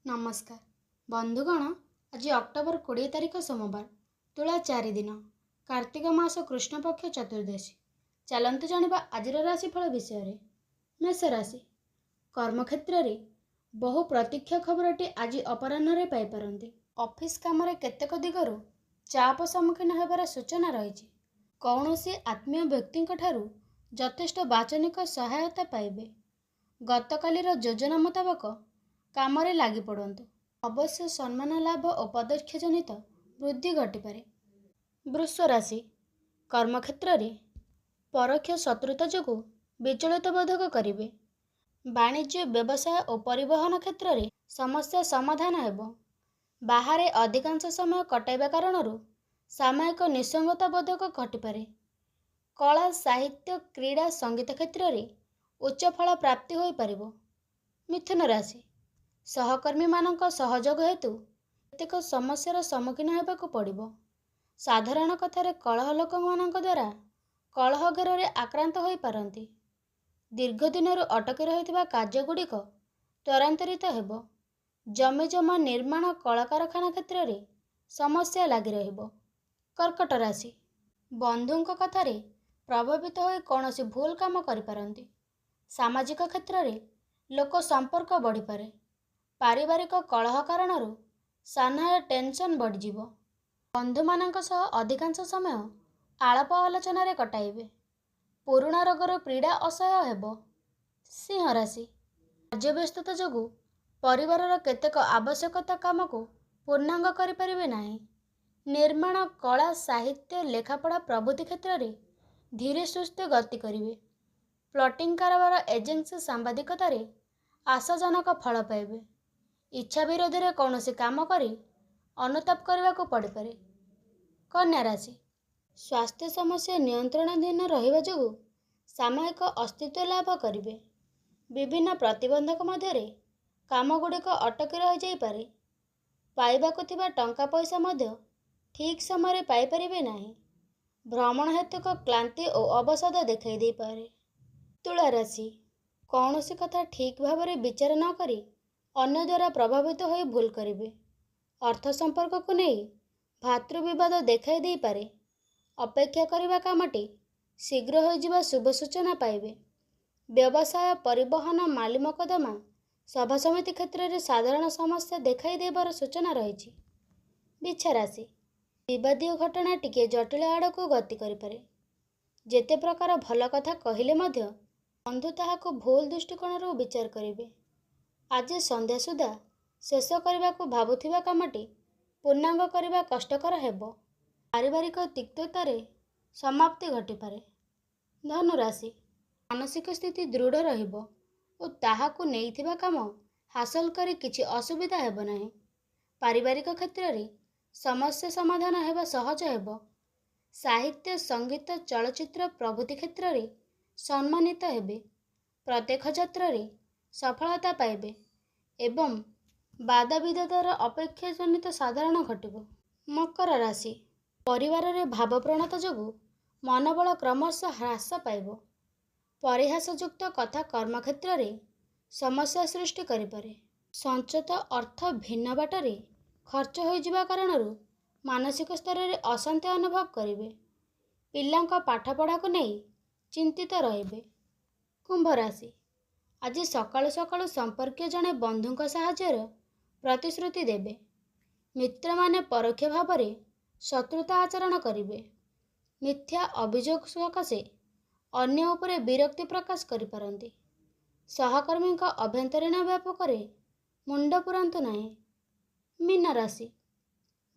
नमस्कार बंधुगण। आज अक्टोबर 20 तारिख सोमवार तुला 4 दिन कार्तिक मास कृष्ण पक्ष चतुर्दशी। चलतु जानिबा आजिर राशिफल विषय। मेष राशि कर्मक्षेत्र रे बहु प्रतीक्षा खबरटी आज अपराह्न पाइपारती। ऑफिस काम केतेक दिगरु चाप सम्मुखीन हेबार सूचना रही। कौनसी आत्मीय व्यक्ति यथेष्ट वाचनिक सहायता पाइबे। गतकालीर योजना मुताबक काम लगी पड़तु। अवश्य सम्मान लाभ और पदक्षेप जनित वृद्धि घटिपारे। वृष राशि कर्मक्षेत्र रे परोक्ष शत्रुता जो विचलित बोधक करेंगे। वाणिज्य व्यवसाय और परिवहन क्षेत्र में समस्या समाधान हेबो। बाहर अधिकांश समय कटाइबा कारणरू सामयिक निसंगता बोधक घटिपारे। कला साहित्य क्रीड़ा संगीत क्षेत्र में उच्च फल प्राप्ति हो पारिबो। मिथुन राशि सहकर्मी मानक सहयोग हेतु केतेक समस्यार सम्मुखीन हेबाकु पड़िबो। साधारण कथार कलह लोक मानक द्वारा कलह घेर आक्रांत हो पारंती। दीर्घ दिन अटकी रही कार्यगुड़िक त्वरांतरित हेबो। जमी जमा निर्माण कल कारखाना क्षेत्र में समस्या लगी रहिबो। कर्कट राशि बंधुंक कथार प्रभावित हो कौनसी भूल काम करिपारंती। सामाजिक क्षेत्र में लोक संपर्क बढ़ी पारे। पारिवारिक कलह कारणरू सान्हाय टेंशन बढ़ीजिवो। बंधु मानक सह अधिकांश समय आलाप आलोचना कटाइबे। पुराणा रोगर पीड़ा असह्य हेबो। सिंह राशि कार्यव्यस्तता जोगु परिवारर केतेक आवश्यकता काम को पूर्णांग करिपारिबे नाही। निर्माण कला साहित्य लेखापढ़ा प्रभृति क्षेत्र में धीरे सुस्थे गति करिवे। प्लॉटिंग कारबार एजेंसी सांबादिकतार आशाजनक फल पाइबे। इच्छा विरोधी रे कौनसी काम करी अनुताप करने को पड़ पारे। कन्या राशि स्वास्थ्य समस्या नियंत्रणाधीन रहिबा जोगु सामयिक अस्तित्व लाभ करिवे। विभिन्न प्रतिबंधक मध्य काम गुड़िक अटकी रही जाई पारे। पाइबाकु थिबा टंका पैसा मध्य ठीक समय पाई परिबे नाही। भ्रमण हेतुक क्लांति और अवसाद देखाई दे पारे। तुला राशि कौनसी कथा ठीक भाव में विचार न करी अन्य द्वारा प्रभावित हो भूल करेंगे। अर्थ संपर्क को नहीं भातृविवाद देखाई दे पारे। अपेक्षा करबा कामटी शीघ्र हो जिबा शुभ सूचना पाइबे। व्यवसाय परिवहन माली मकदमा सभा समिति क्षेत्र में साधारण समस्या देखाई देबार सूचना रही। बिछा राशि विवादीय घटना टिके जटिल आड़ को गति करें। जेते प्रकार भल कथा कहले मध्य बंधु ताहाको भूल दृष्टिकोण विचार करेंगे। आज संध्या सुधा शेष करने को भावुथिबा कामटी पूर्णांग करने कष्टकर हेबो। पारिवारिक तिक्ततार समाप्ति घटिपारे। धनु राशि मानसिक स्थिति दृढ़ रहिबो और ताहाकु नेइथिबा काम हासिल करी किछि असुविधा हेबो नाही। पारिवारिक क्षेत्र में समस्या समाधान हेबा सहज हेबो। साहित्य संगीत चलचित्र प्रभृति क्षेत्र में सम्मानित हेबे। प्रत्येक क्षेत्र में सफलता पाइबे एवं बाधा विधातार अपेक्षा जनित साधारण घटिबो। मकर राशि परिवार रे भाव प्रणता जोगु मनोबल क्रमशः ह्रास पाइबो। परिहासयुक्त कथा कर्मक्षेत्र में समस्या सृष्टि करिपारे। संचित अर्थ भिन्न बाटरे खर्च हो जिबा कारणरू मानसिक स्तर में अशांति अनुभव करिवे। पिलांक पाठपढ़ा को नहीं चिंतित रहिबे। कुंभ राशि आज सकाळु सकाळु संपर्क जड़े बंधुक साहाय्यर प्रतिश्रुति देबे। मित्र माने परोक्ष भाव में शत्रुता आचरण करिवे। मिथ्या अभियोग सकाशे अन्य उपरे विरक्ति प्रकाश करिपारंती। सहकर्मी अभ्यंतरीण व्यापक मुंड पुरांतु नाही। मीन राशि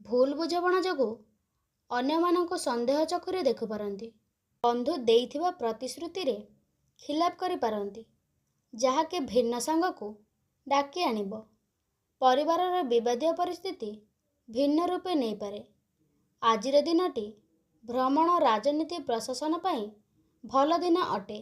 भूल बुझामणा जोगु अन्य मानक संदेह चक्षुरे देखिपारंती। बंधु देइथिबा प्रतिश्रुति रे खिलाप करिपारंती जहाँकि भिन्न सांग को डाकी आनिबो। परिवार विवादीय परिस्थिति भिन्न रूपे नहीं पारे। आजिर दिनटी भ्रमण राजनीति प्रशासन पाई भल दिन अटे।